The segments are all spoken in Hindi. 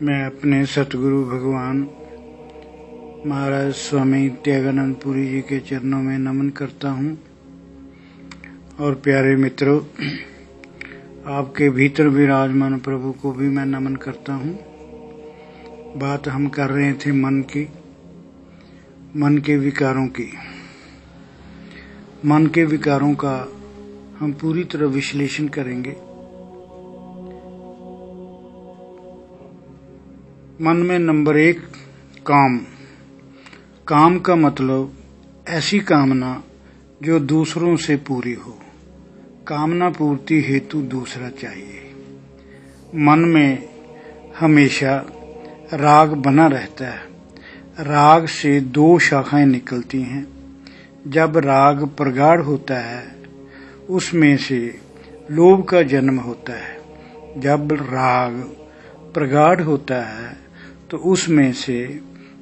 मैं अपने सतगुरु भगवान महाराज स्वामी त्यागानंद पुरी जी के चरणों में नमन करता हूँ। और प्यारे मित्रों, आपके भीतर विराजमान प्रभु को भी मैं नमन करता हूँ। बात हम कर रहे थे मन के विकारों की। मन के विकारों का हम पूरी तरह विश्लेषण करेंगे। मन में नंबर 1 काम का मतलब ऐसी कामना जो दूसरों से पूरी हो। कामना पूर्ति हेतु दूसरा चाहिए। मन में हमेशा राग बना रहता है। राग से 2 शाखाएं निकलती हैं। जब राग प्रगाढ़ होता है उसमें से लोभ का जन्म होता है। जब राग प्रगाढ़ होता है तो उसमें से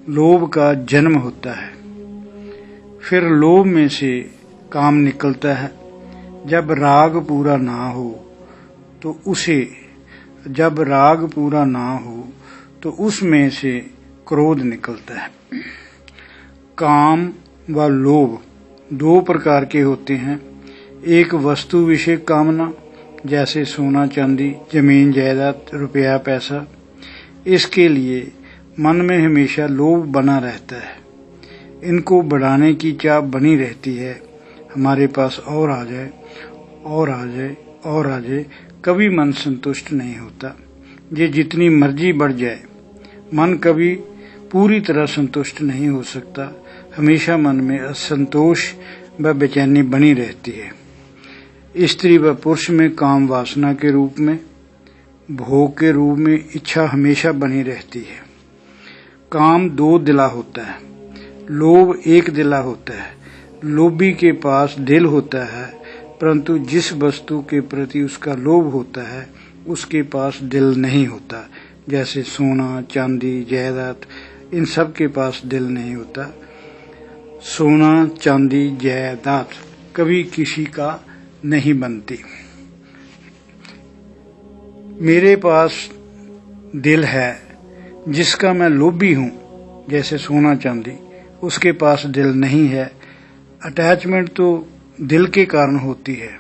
लोभ का जन्म होता है। फिर लोभ में से काम निकलता है। जब राग पूरा ना हो तो उसमें से क्रोध निकलता है। काम व लोभ 2 प्रकार के होते हैं। एक वस्तु विषय कामना, जैसे सोना चांदी, जमीन जायदाद, रुपया पैसा। इसके लिए मन में हमेशा लोभ बना रहता है। इनको बढ़ाने की चाह बनी रहती है। हमारे पास और आ जाए, कभी मन संतुष्ट नहीं होता। ये जितनी मर्जी बढ़ जाए, मन कभी पूरी तरह संतुष्ट नहीं हो सकता। हमेशा मन में असंतोष व बेचैनी बनी रहती है। स्त्री व पुरुष में काम वासना के रूप में, भोग के रूप में इच्छा हमेशा बनी रहती है। काम 2 दिला होता है, लोभ 1 दिला होता है। लोभी के पास दिल होता है, परंतु जिस वस्तु के प्रति उसका लोभ होता है उसके पास दिल नहीं होता। जैसे सोना चांदी जायदाद, इन सब के पास दिल नहीं होता। सोना चांदी जायदाद कभी किसी का नहीं बनती। मेरे पास दिल है जिसका मैं लोभी हूँ, जैसे सोना चांदी, उसके पास दिल नहीं है। अटैचमेंट तो दिल के कारण होती है।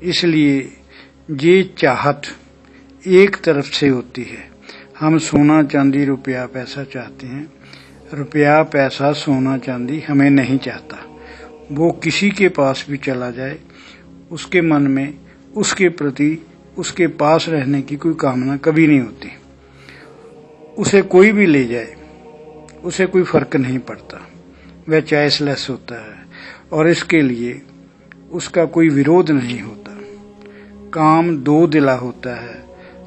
इसलिए ये चाहत एक तरफ से होती है। हम सोना चांदी रुपया पैसा चाहते हैं। रुपया पैसा सोना चांदी हमें नहीं चाहता। वो किसी के पास भी चला जाए, उसके मन में उसके प्रति उसके पास रहने की कोई कामना कभी नहीं होती। उसे कोई भी ले जाए, उसे कोई फर्क नहीं पड़ता। वह चॉइसलेस होता है और इसके लिए उसका कोई विरोध नहीं होता। काम 2 दिला होता है,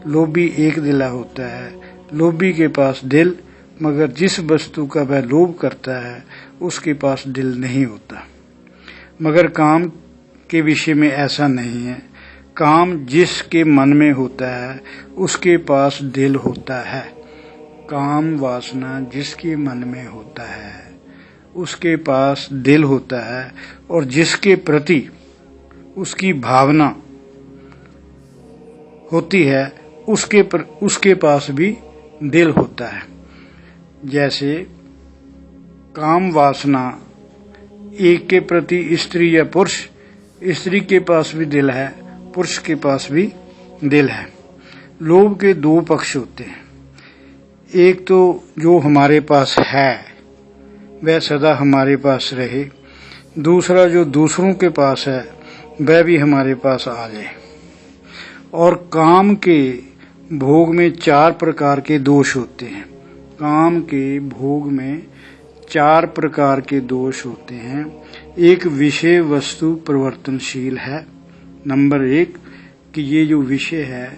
लोभी 1 दिला होता है। लोभी के पास दिल, मगर जिस वस्तु का वह लोभ करता है उसके पास दिल नहीं होता। मगर काम के विषय में ऐसा नहीं है। काम जिसके मन में होता है उसके पास दिल होता है। काम वासना जिसके मन में होता है उसके पास दिल होता है, और जिसके प्रति उसकी भावना होती है उसके पास भी दिल होता है। जैसे काम वासना एक के प्रति स्त्री या पुरुष, स्त्री के पास भी दिल है, पुरुष के पास भी दिल है। लोभ के 2 पक्ष होते हैं। एक तो जो हमारे पास है वह सदा हमारे पास रहे। दूसरा जो दूसरों के पास है वह भी हमारे पास आ जाए। और काम के भोग में 4 प्रकार के दोष होते हैं। काम के भोग में 4 प्रकार के दोष होते हैं। एक विषय वस्तु परिवर्तनशील है। नंबर 1 कि ये जो विषय है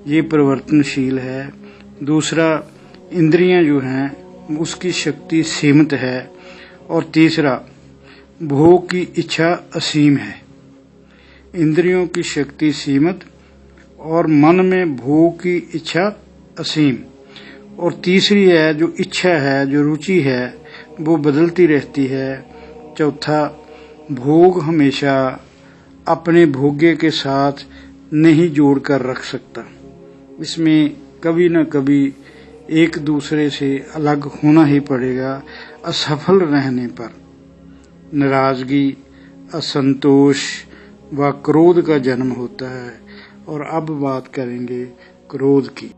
ये परिवर्तनशील है। दूसरा, इंद्रियां जो हैं उसकी शक्ति सीमित है। और तीसरा, भोग की इच्छा असीम है। इंद्रियों की शक्ति सीमित और मन में भोग की इच्छा असीम। और तीसरी है जो इच्छा है, जो रुचि है, वो बदलती रहती है। चौथा, भोग हमेशा अपने भोग्य के साथ नहीं जोड़कर रख सकता। इसमें कभी न कभी एक दूसरे से अलग होना ही पड़ेगा। असफल रहने पर नाराजगी, असंतोष व क्रोध का जन्म होता है। और अब बात करेंगे क्रोध की।